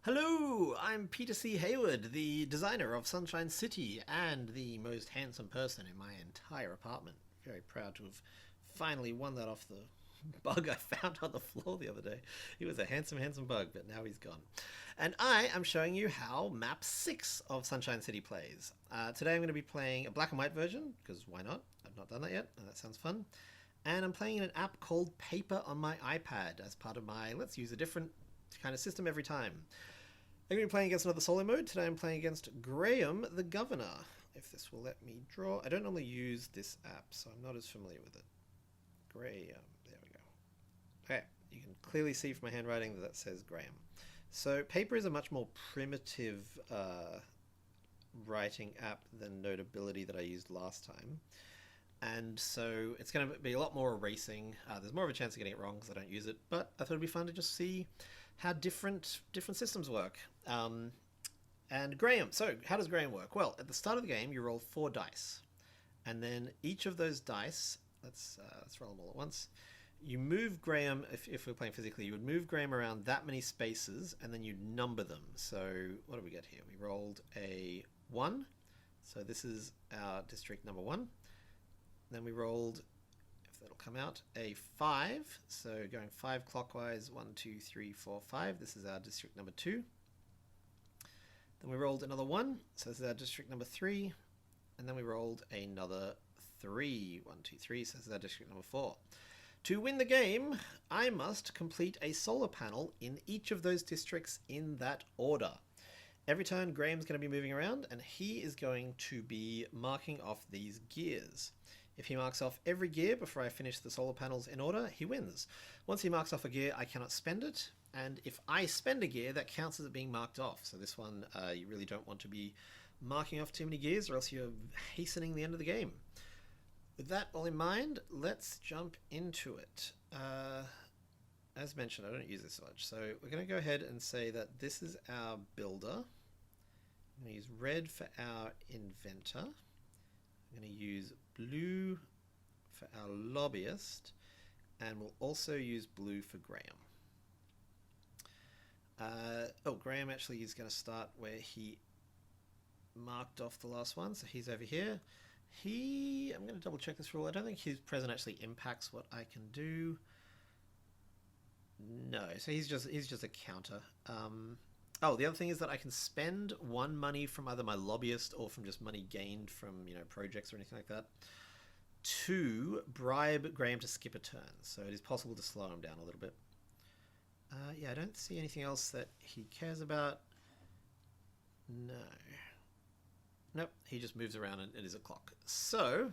Hello, I'm Peter C. Hayward, the designer of Sunshine City and the most handsome person in my entire apartment. Very proud to have finally won that off the bug I found on the floor the other day. He was a handsome, handsome bug, but now he's gone. And I am showing you how Map 6 of Sunshine City plays. Today I'm going to be playing a black and white version, because why not? I've not done that yet, and that sounds fun. And I'm playing in an app called Paper on my iPad as part of my let's use a different kind of system every time. I'm going to be playing against another solo mode. Today I'm playing against Graham the Governor. If this will let me draw. I don't normally use this app, so I'm not as familiar with it. Graham. There we go. Okay, you can clearly see from my handwriting that says Graham. So Paper is a much more primitive writing app than Notability that I used last time. And so it's going to be a lot more erasing. There's more of a chance of getting it wrong because I don't use it, but I thought it'd be fun to just see how different systems work. And Graham, so how does Graham work? Well, at the start of the game, you roll 4 dice. And then each of those dice, let's roll them all at once. You move Graham, if we're playing physically, you would move Graham around that many spaces, and then you'd number them. So what do we get here? We rolled a 1. So this is our district number 1. Then we rolled, if that'll come out, a 5. So going 5 clockwise, 1, 2, 3, 4, 5. This is our district number 2. Then we rolled another 1. So this is our district number 3. And then we rolled another 3. 1, 2, 3. So this is our district number 4. To win the game, I must complete a solar panel in each of those districts in that order. Every turn, Graham's going to be moving around, and he is going to be marking off these gears. If he marks off every gear before I finish the solar panels in order, he wins. Once he marks off a gear, I cannot spend it, and if I spend a gear, that counts as it being marked off. So this one, you really don't want to be marking off too many gears, or else you're hastening the end of the game. With that all in mind, let's jump into it. As mentioned, I don't use this much, so we're going to go ahead and say that this is our builder. I'm going to use red for our inventor. I'm going to use blue for our lobbyist, and we'll also use blue for Graham. Graham actually is going to start where he marked off the last one, so he's over here. I'm going to double check this rule. I don't think his present actually impacts what I can do. No, so he's just a counter. The other thing is that I can spend 1 money from either my lobbyist or from just money gained from projects or anything like that to bribe Graham to skip a turn. So it is possible to slow him down a little bit. I don't see anything else that he cares about. No. Nope, he just moves around and it is a clock. So,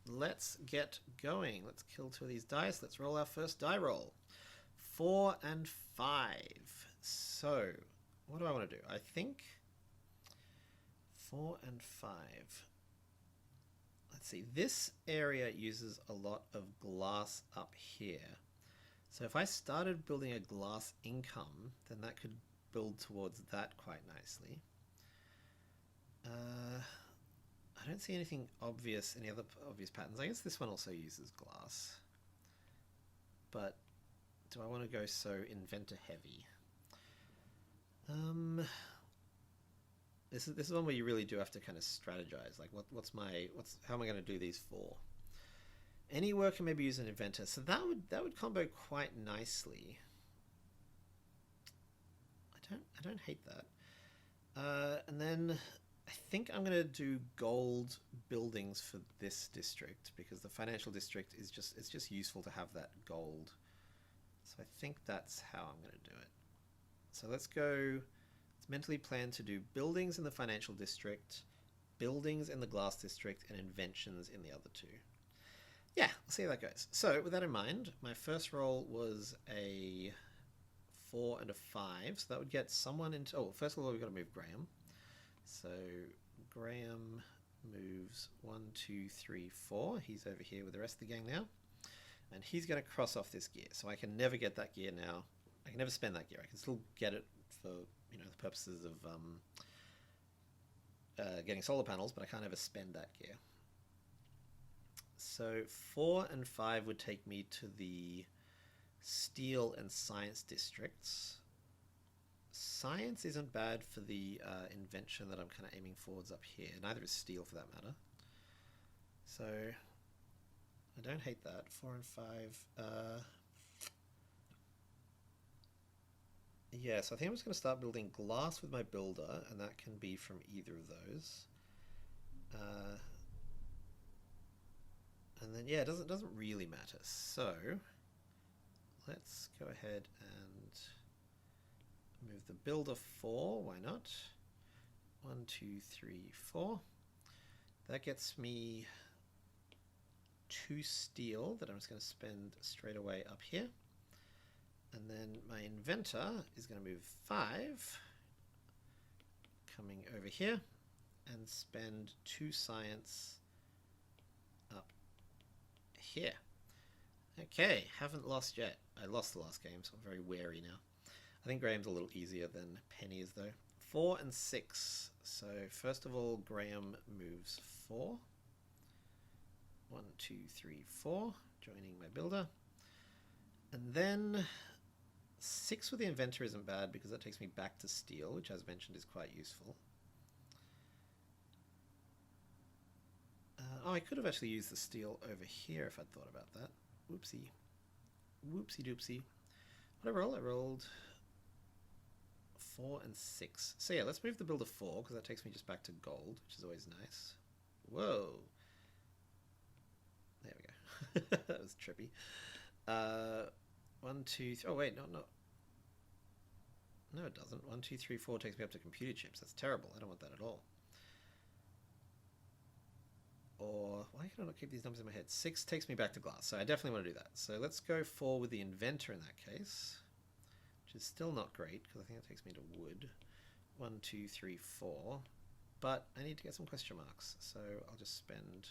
let's get going. Let's kill 2 of these dice. Let's roll our first die roll. 4 and 5. So, what do I want to do? I think 4 and 5. Let's see, this area uses a lot of glass up here. So if I started building a glass income, then that could build towards that quite nicely. I don't see anything obvious, any other obvious patterns. I guess this one also uses glass. But do I want to go so inventor heavy? This is one where you really do have to kind of strategize. Like, how am I going to do these for? Any worker maybe use an inventor, so that would combo quite nicely. I don't hate that. And then I think I'm going to do gold buildings for this district because the financial district is just useful to have that gold. So I think that's how I'm going to do it. So let's mentally plan to do buildings in the financial district, buildings in the glass district, and inventions in the other 2. Yeah, let's see how that goes. So with that in mind, my first roll was a 4 and a 5, so that would get someone into... Oh, first of all, we've got to move Graham. So Graham moves 1, 2, 3, 4. He's over here with the rest of the gang now. And he's going to cross off this gear. So I can never get that gear now. I can never spend that gear. I can still get it for the purposes of getting solar panels, but I can't ever spend that gear. So 4 and 5 would take me to the steel and science districts. science isn't bad for the invention that I'm kind of aiming forwards up here. Neither is steel for that matter. So I don't hate that. 4 and 5. Yeah, so I think I'm just going to start building glass with my builder, and that can be from either of those. And then, yeah, it doesn't really matter. So let's go ahead and move the builder 4. Why not? 1, 2, 3, 4. That gets me 2 steel that I'm just going to spend straight away up here. And then my inventor is going to move 5, coming over here, and spend 2 science up here. Okay, haven't lost yet. I lost the last game, so I'm very wary now. I think Graham's a little easier than Penny is, though. 4 and 6. So first of all, Graham moves 4. 1, 2, 3, 4, joining my builder. And then 6 with the inventor isn't bad because that takes me back to steel, which as mentioned is quite useful. Oh, I could have actually used the steel over here if I'd thought about that. Whoopsie. Whoopsie doopsie. What did I roll? I rolled 4 and 6. So yeah, let's move the builder 4 because that takes me just back to gold, which is always nice. Whoa. There we go. That was trippy. 1, 2, 3. Oh wait, no, it doesn't. 1, 2, 3, 4 takes me up to computer chips. That's terrible. I don't want that at all. Or why can I not keep these numbers in my head? 6 takes me back to glass, so I definitely want to do that. So let's go 4 with the inventor in that case, which is still not great because I think it takes me to wood. 1, 2, 3, 4. But I need to get some question marks, so I'll just spend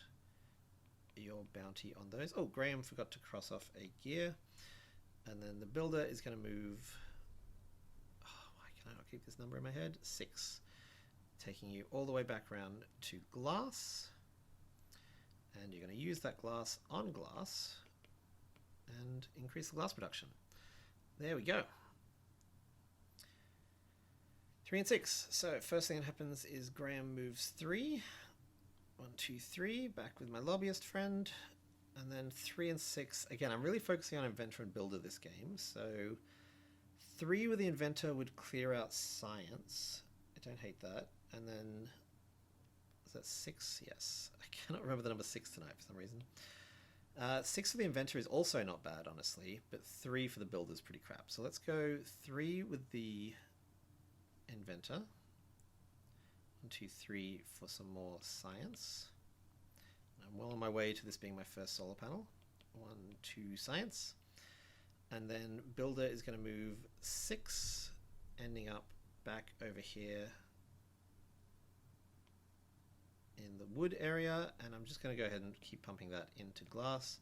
your bounty on those. Oh, Graham forgot to cross off a gear. And then the builder is going to move... Oh, why can I not keep this number in my head? 6. Taking you all the way back around to glass. And you're going to use that glass on glass and increase the glass production. There we go. 3 and 6. So first thing that happens is Graham moves 3. 1, 2, 3. Back with my lobbyist friend. And then 3 and 6. Again, I'm really focusing on inventor and builder this game. So 3 with the inventor would clear out science. I don't hate that. And then... Is that 6? Yes. I cannot remember the number 6 tonight for some reason. 6 for the inventor is also not bad, honestly, but 3 for the builder is pretty crap. So let's go 3 with the inventor. 1, 2, 3 for some more science. I'm well on my way to this being my first solar panel. 1, 2 science. And then builder is going to move 6, ending up back over here in the wood area, and I'm just going to go ahead and keep pumping that into glass.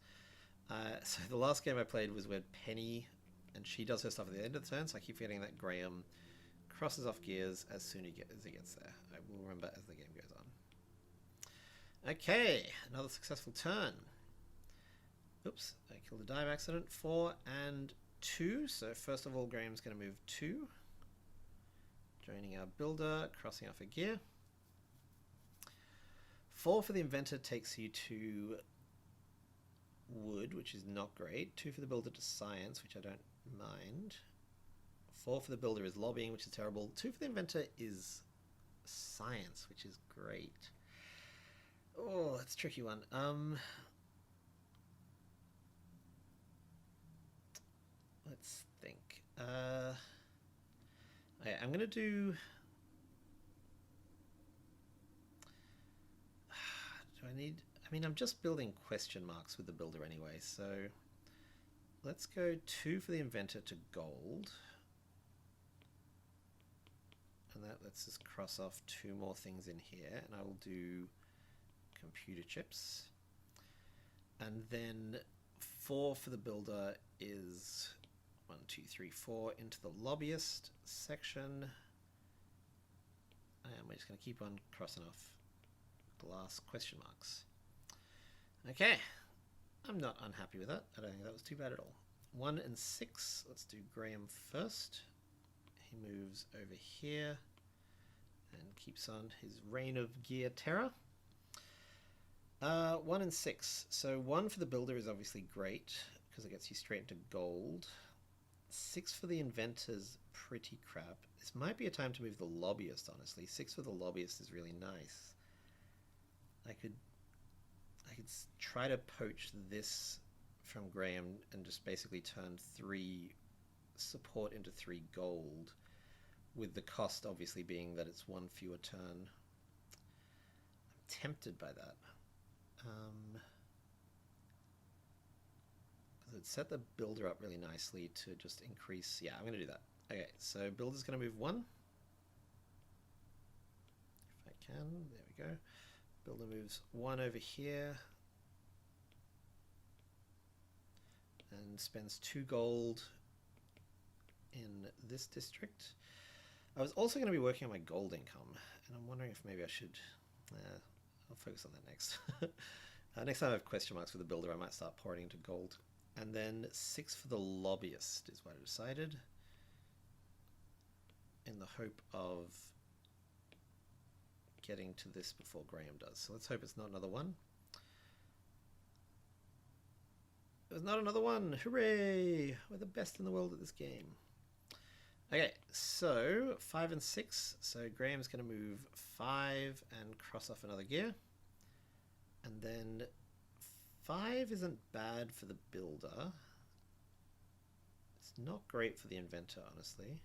So the last game I played was where Penny, and she does her stuff at the end of the turn, so I keep forgetting that Graham crosses off gears as soon as he gets there. I will remember as the game goes on. Okay, another successful turn. Oops, I killed a dive accident. 4 and 2, so first of all Graham's going to move 2. Joining our builder, crossing off a gear. 4 for the inventor takes you to wood, which is not great. 2 for the builder to science, which I don't mind. 4 for the builder is lobbying, which is terrible. 2 for the inventor is science, which is great. Oh, that's a tricky one. Let's think. Okay, I'm going to do... Do I need... I mean, I'm just building question marks with the builder anyway, so let's go 2 for the inventor to gold. And that lets us cross off 2 more things in here, and I will do computer chips. And then 4 for the builder is 1, 2, 3, 4 into the lobbyist section. And we're just going to keep on crossing off glass question marks. Okay, I'm not unhappy with that. I don't think that was too bad at all. 1 and 6, let's do Graham first. he moves over here and keeps on his reign of gear terror. 1 and 6. So 1 for the builder is obviously great because it gets you straight into gold. 6 for the inventor's pretty crap. This might be a time to move the lobbyist, honestly. 6 for the lobbyist is really nice. I could try to poach this from Graham and just basically turn 3 support into 3 gold, with the cost obviously being that it's 1 fewer turn. I'm tempted by that. Because it'd set the builder up really nicely to just increase. Yeah, I'm going to do that. Okay, so builder's going to move 1. If I can, there we go. Builder moves 1 over here and spends 2 gold in this district. I was also going to be working on my gold income, and I'm wondering if maybe I should. I'll focus on that next. Next time I have question marks for the builder, I might start pouring into gold. And then 6 for the lobbyist is what I decided, in the hope of getting to this before Graham does. So let's hope it's not another 1. It was not another 1. Hooray! We're the best in the world at this game. Okay, so 5 and 6. So Graham's going to move 5 and cross off another gear. And then 5 isn't bad for the builder. It's not great for the inventor, honestly.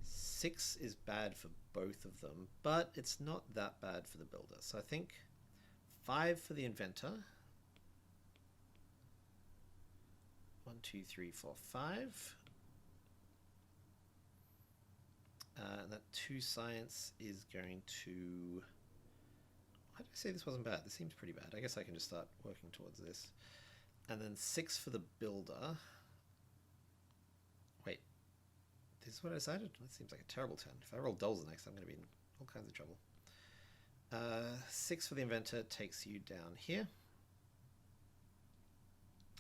6 is bad for both of them, but it's not that bad for the builder. So I think 5 for the inventor. 1, 2, 3, 4, 5. And that 2 science is going to... Why did I say this wasn't bad? This seems pretty bad. I guess I can just start working towards this. And then 6 for the builder. Wait, this is what I decided? That seems like a terrible turn. If I roll dulls next, I'm going to be in all kinds of trouble. 6 for the inventor takes you down here.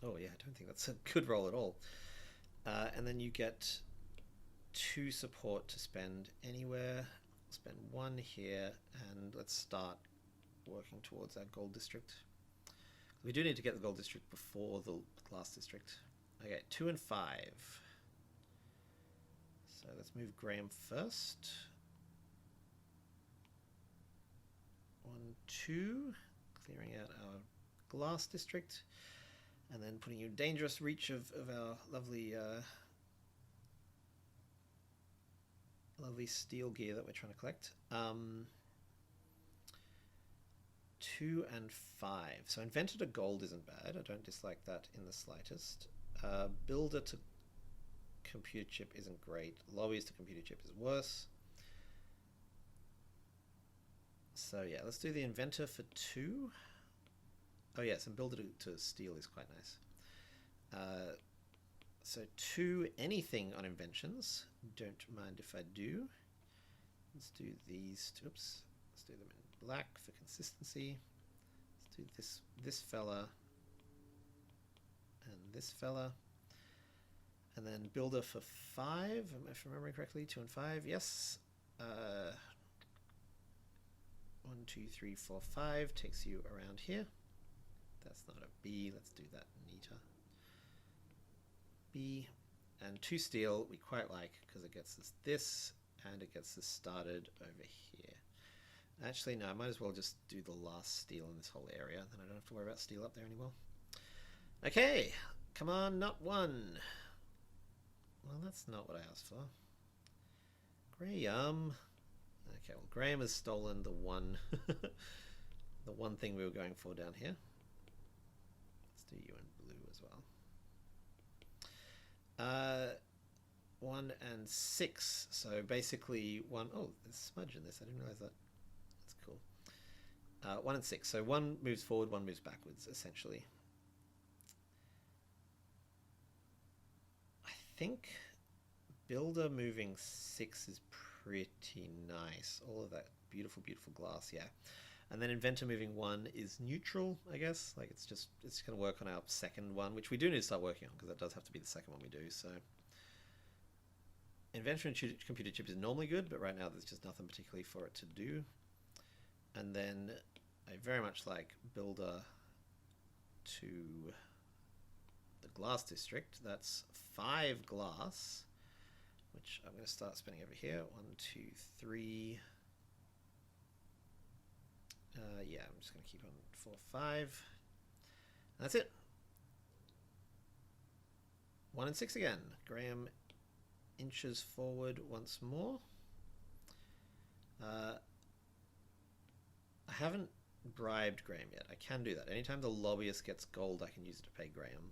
Oh yeah, I don't think that's a good roll at all. And then you get 2 support to spend anywhere. Spend 1 here, and let's start working towards our gold district. We do need to get the gold district before the glass district. Okay, 2 and 5. So let's move Graham first. 1, 2, clearing out our glass district, and then putting you in dangerous reach of our lovely lovely steel gear that we're trying to collect. 2 and 5. So inventor to gold isn't bad. I don't dislike that in the slightest. Builder to computer chip isn't great. Lobbies to computer chip is worse. So yeah, let's do the inventor for 2. Oh yes, and builder to steel is quite nice. So 2 anything on inventions. Don't mind if I do. Let's do these. Oops. Let's do them in black for consistency. Let's do this fella and this fella. And then builder for 5, if I'm remembering correctly. 2 and 5, yes. 1, 2, 3, 4, 5 takes you around here. That's not a B. Let's do that neater. B. And 2 steel we quite like because it gets us this and it gets us started over here. Actually, no, I might as well just do the last steel in this whole area. Then I don't have to worry about steel up there anymore. Okay, come on, not 1. Well, that's not what I asked for. Graham. Okay, well, Graham has stolen the one, the one thing we were going for down here. Let's do you in blue as well. 1 and 6. So basically 1. Oh, there's smudge in this. I didn't realize that. That's cool. 1 and 6. So 1 moves forward, 1 moves backwards, essentially. I think builder moving 6 is pretty nice. All of that beautiful, beautiful glass, yeah. And then inventor moving 1 is neutral, I guess. Like it's going to work on our second one, which we do need to start working on because that does have to be the second one we do. So Inventor and computer chip is normally good, but right now there's just nothing particularly for it to do. And then I very much like builder to the glass district. That's 5 glass, which I'm going to start spinning over here. 1, 2, 3. Yeah, I'm just going to keep on 4, 5. And that's it. 1 and 6 again. Graham inches forward once more. I haven't bribed Graham yet. I can do that. Anytime the lobbyist gets gold, I can use it to pay Graham.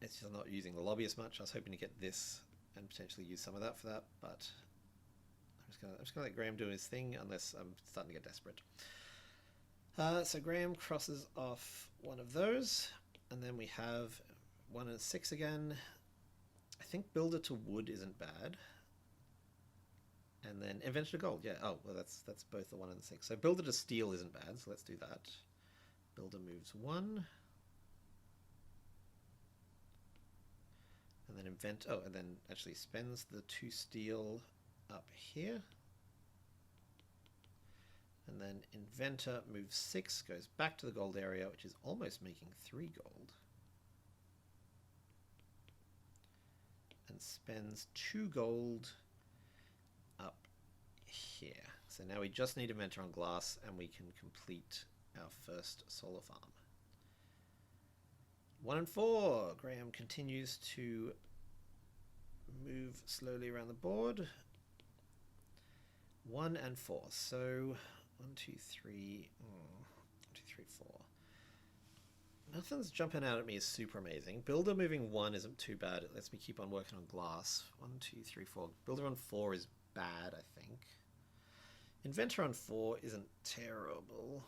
It's just not using the lobbyist much. I was hoping to get this and potentially use some of that for that, but I'm just gonna let Graham do his thing unless I'm starting to get desperate. So Graham crosses off one of those, and then we have 1 and 6 again. I think builder to wood isn't bad. And then inventor to gold, yeah. Oh, well, that's both the 1 and 6. So builder to steel isn't bad, so let's do that. Builder moves 1. And then and then actually spends the 2 steel up here. And then inventor moves 6, goes back to the gold area, which is almost making 3 gold. And spends 2 gold up here. So now we just need inventor on glass and we can complete our first solar farm. 1 and 4. Graham continues to move slowly around the board. 1 and 4. So 1, 2, 3. 1, 2, 3, 4. Nothing's jumping out at me as super amazing. Builder moving 1 isn't too bad. It lets me keep on working on glass. 1, 2, 3, 4. Builder on 4 is bad, I think. Inventor on 4 isn't terrible.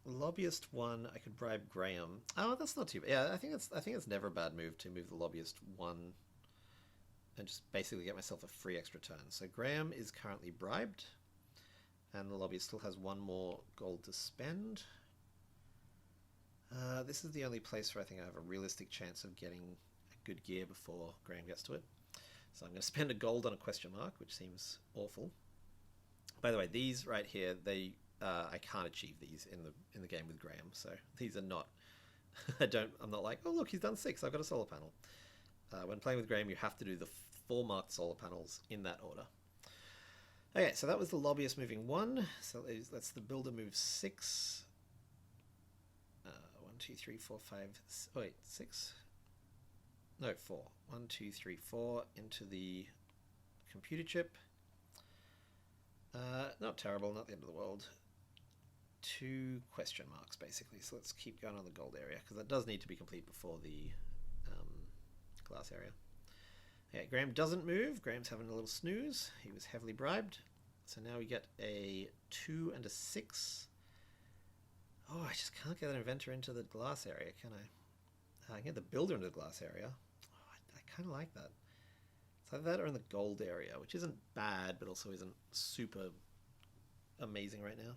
Lobbyist 1, I could bribe Graham. Oh, that's not too bad. Yeah, I think it's never a bad move to move the lobbyist 1 and just basically get myself a free extra turn. So Graham is currently bribed, and the lobbyist still has 1 more gold to spend. This is the only place where I think I have a realistic chance of getting a good gear before Graham gets to it. So I'm going to spend a gold on a question mark, which seems awful. By the way, these right here, I can't achieve these in the game with Graham. So these are not. I'm not like, oh look, he's done 6. I've got a solar panel. When playing with Graham, you have to do the 4 marked solar panels in that order. Okay, so that was the lobbyist moving 1. So that's the builder move 6. 1, 2, 3, 4, 5. Oh wait, 6. No, 4. 1, 2, 3, 4 into the computer chip. Not terrible, not the end of the world. 2 question marks, basically. So let's keep going on the gold area, because that does need to be complete before the glass area. Okay, Graham doesn't move. Graham's having a little snooze. He was heavily bribed. So now we get a 2 and a 6. Oh, I just can't get an inventor into the glass area, can I? I can get the builder into the glass area. Oh, I kind of like that. It's like that or in the gold area, which isn't bad, but also isn't super amazing right now.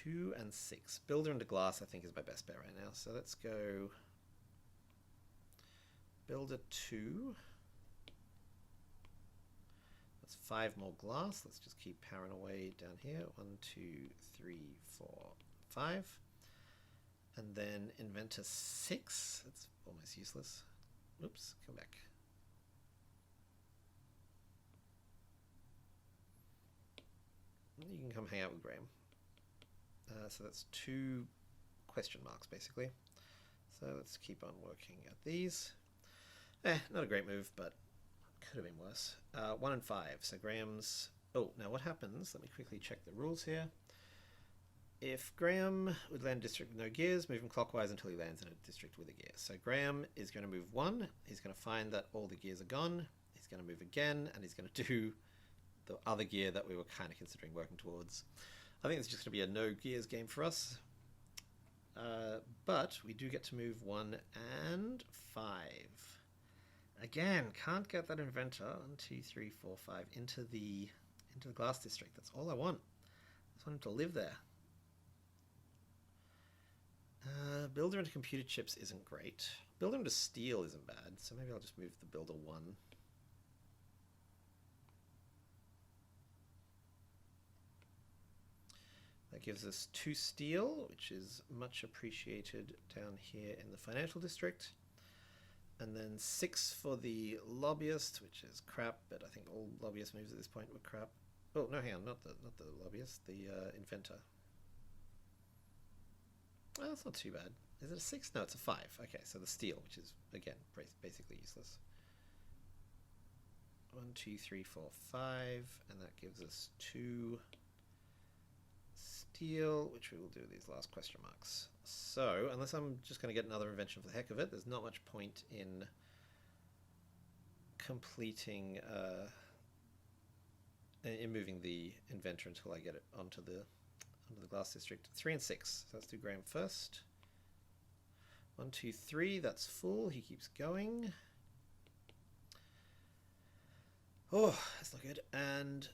2 and 6. Builder into glass, I think, is my best bet right now. So let's go builder 2. That's 5 more glass. Let's just keep powering away down here. 1, 2, 3, 4, 5. And then inventor 6. That's almost useless. Oops, come back. You can come hang out with Graham. So that's 2 question marks, basically. So let's keep on working at these. Not a great move, but could have been worse. 1 and 5. So Graham's... Oh, now what happens? Let me quickly check the rules here. If Graham would land a district with no gears, move him clockwise until he lands in a district with a gear. So Graham is going to move 1. He's going to find that all the gears are gone. He's going to move again, and he's going to do the other gear that we were kind of considering working towards. I think it's just going to be a no gears game for us. But we do get to move 1 and 5. Again, can't get that inventor 1, 2, 3, 4, 5 into the glass district. That's all I want. I just want him to live there. builder into computer chips isn't great. Builder into steel isn't bad, so maybe I'll just move the builder 1. That gives us 2 steel, which is much appreciated down here in the financial district. And then 6 for the lobbyist, which is crap, but I think all lobbyist moves at this point were crap. Oh, no, hang on, not the lobbyist, the inventor. Oh, that's not too bad. Is it a 6? No, it's a 5. Okay, so the steel, which is, again, basically useless. 1, 2, 3, 4, 5, and that gives us 2 steel, which we will do these last question marks. So, unless I'm just going to get another invention for the heck of it, there's not much point in completing, in moving the inventor until I get it onto the glass district. 3 and 6. So let's do Graham first. 1, 2, 3. That's full. He keeps going. Oh, that's not good. And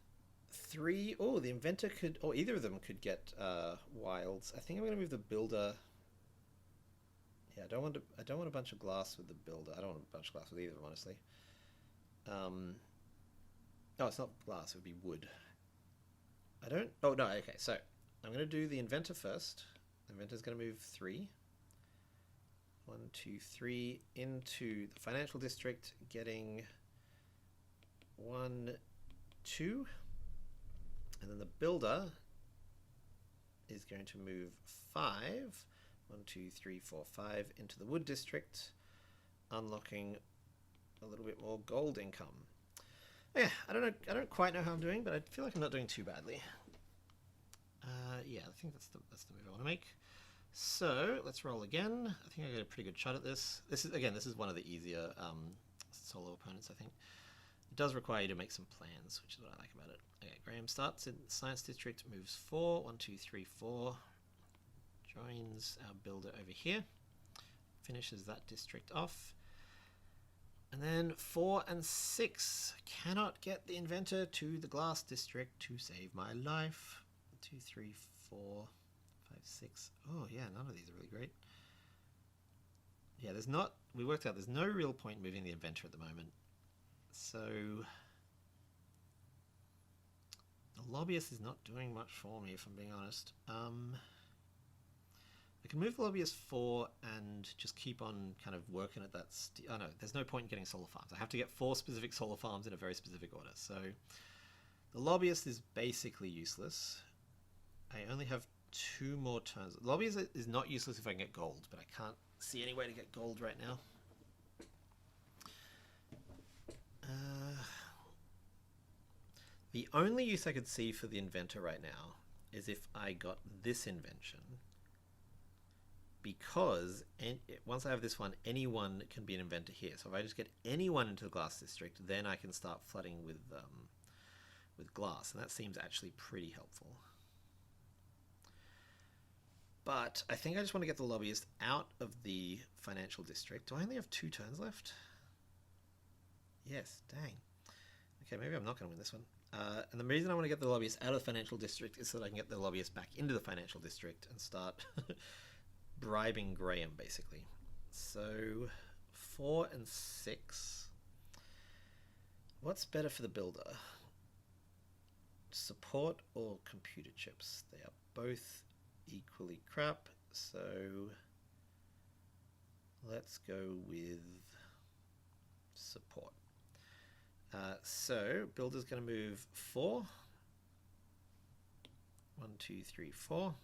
3. Oh, the inventor could, or either of them could get wilds. I think I'm going to move the builder. Yeah, I don't want a bunch of glass with the builder. I don't want a bunch of glass with either of them, honestly. No, it's not glass. It would be wood. I don't. Oh no. Okay, so I'm going to do the inventor first. The inventor's going to move 3. 1, 2, 3 into the financial district, getting 1, 2. And then the builder is going to move 5. 1, 2, 3, 4, 5 into the wood district, unlocking a little bit more gold income. Yeah, I don't quite know how I'm doing, but I feel like I'm not doing too badly. Yeah, I think that's the move I want to make. So let's roll again. I think I got a pretty good shot at this. This is one of the easier solo opponents, I think. It does require you to make some plans, which is what I like about it. Okay, Graham starts in Science District, moves 4. 1, 2, 3, 4. Joins our builder over here. Finishes that district off. And then 4 and 6. Cannot get the inventor to the glass district to save my life. 2, 3, 4, 5, 6. Oh yeah, none of these are really great. Yeah, we worked out there's no real point moving the inventor at the moment. So the lobbyist is not doing much for me, if I'm being honest. I can move the lobbyist 4 and just keep on kind of working at that. Oh no, there's no point in getting solar farms. I have to get 4 specific solar farms in a very specific order. So the lobbyist is basically useless. I only have 2 more turns. The lobbyist is not useless if I can get gold, but I can't see any way to get gold right now. The only use I could see for the inventor right now is if I got this invention. Because once I have this one, anyone can be an inventor here. So if I just get anyone into the glass district, then I can start flooding with glass, and that seems actually pretty helpful. But I think I just want to get the lobbyist out of the financial district. Do I only have 2 turns left? Yes, dang. Okay, maybe I'm not going to win this one. And the reason I want to get the lobbyist out of the financial district is so that I can get the lobbyist back into the financial district and start bribing Graham, basically. So 4 and 6. What's better for the builder? Support or computer chips? They are both equally crap, so let's go with support. So builder's going to move 4. 1, 2, 3, 4.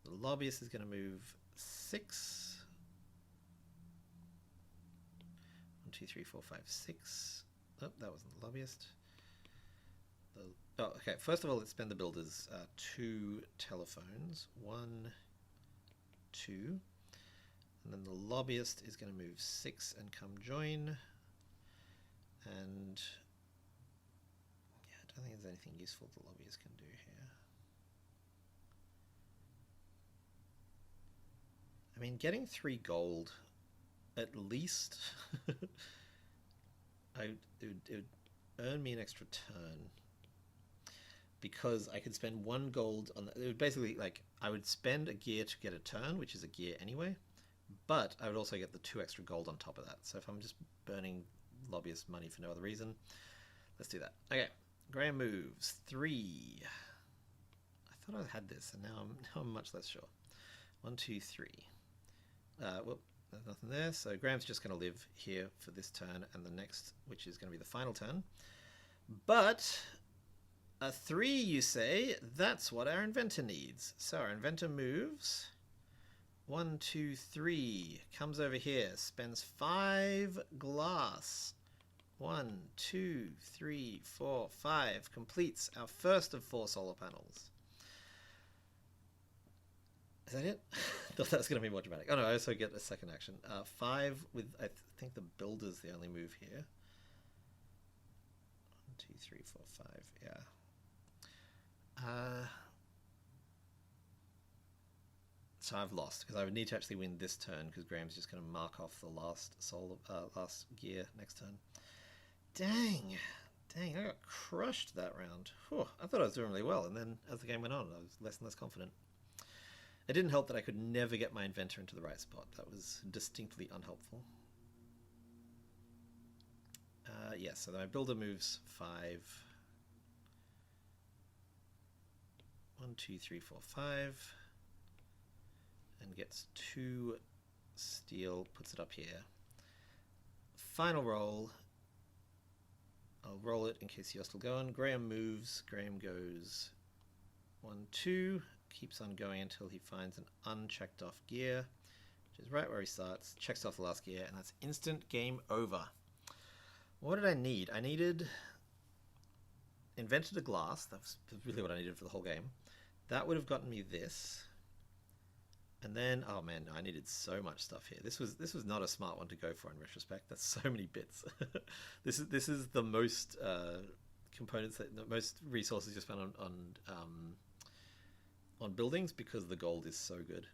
The lobbyist is going to move 6. 1, 2, 3, 4, 5, 6. Oh, that wasn't the lobbyist. Oh, okay. First of all, let's spend the builder's 2 telephones. 1, 2. And then the lobbyist is going to move 6 and come join. And yeah, I don't think there's anything useful the lobbyist can do here. I mean, getting 3 gold, at least, it would earn me an extra turn. Because I could spend 1 gold on it would basically, like, I would spend a gear to get a turn, which is a gear anyway, but I would also get the 2 extra gold on top of that. So if I'm just burning lobbyist money for no other reason, let's do that. Okay, Graham moves 3. I thought I had this, and now I'm much less sure. 1, 2, 3. Whoop, there's nothing there. So Graham's just going to live here for this turn and the next, which is going to be the final turn. But a 3, you say? That's what our inventor needs. So our inventor moves. 1, 2, 3. Comes over here. Spends 5 glass. 1, 2, 3, 4, 5. Completes our first of 4 solar panels. Is that it? I thought that was going to be more dramatic. Oh no, I also get a second action. 5 with, I think the builder's the only move here. 1, 2, 3, 4, 5, yeah. So I've lost, because I would need to actually win this turn, because Graham's just going to mark off the last last gear next turn. Dang, I got crushed that round. Whew, I thought I was doing really well, and then as the game went on, I was less and less confident. It didn't help that I could never get my inventor into the right spot. That was distinctly unhelpful. Yes, so my builder moves 5. 1, 2, 3, 4, 5. And gets 2 steel, puts it up here. Final roll. I'll roll it in case you're still going. Graham moves. Graham goes 1, 2. Keeps on going until he finds an unchecked off gear, which is right where he starts. Checks off the last gear, and that's instant game over. What did I need? I needed... Invented a glass. That's really what I needed for the whole game. That would have gotten me this. And then, oh man, I needed so much stuff here. This was not a smart one to go for in retrospect. That's so many bits. This is the most components, the most resources you spend on buildings, because the gold is so good.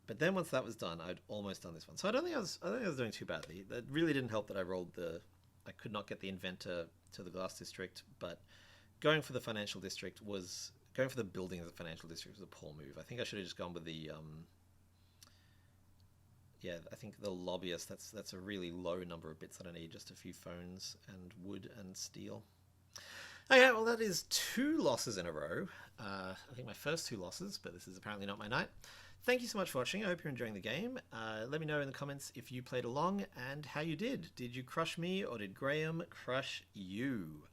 But then once that was done, I'd almost done this one. So I don't think I was doing too badly. That really didn't help that I could not get the inventor to the glass district, but going for the financial district was... Going for the building of the financial district was a poor move. I think I should have just gone with the... yeah, I think the lobbyist, that's a really low number of bits that I need. Just a few phones and wood and steel. Okay, well that is 2 losses in a row. I think my first 2 losses, but this is apparently not my night. Thank you so much for watching. I hope you're enjoying the game. Let me know in the comments if you played along and how you did. Did you crush me, or did Graham crush you?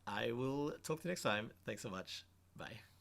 I will talk to you next time. Thanks so much. Bye.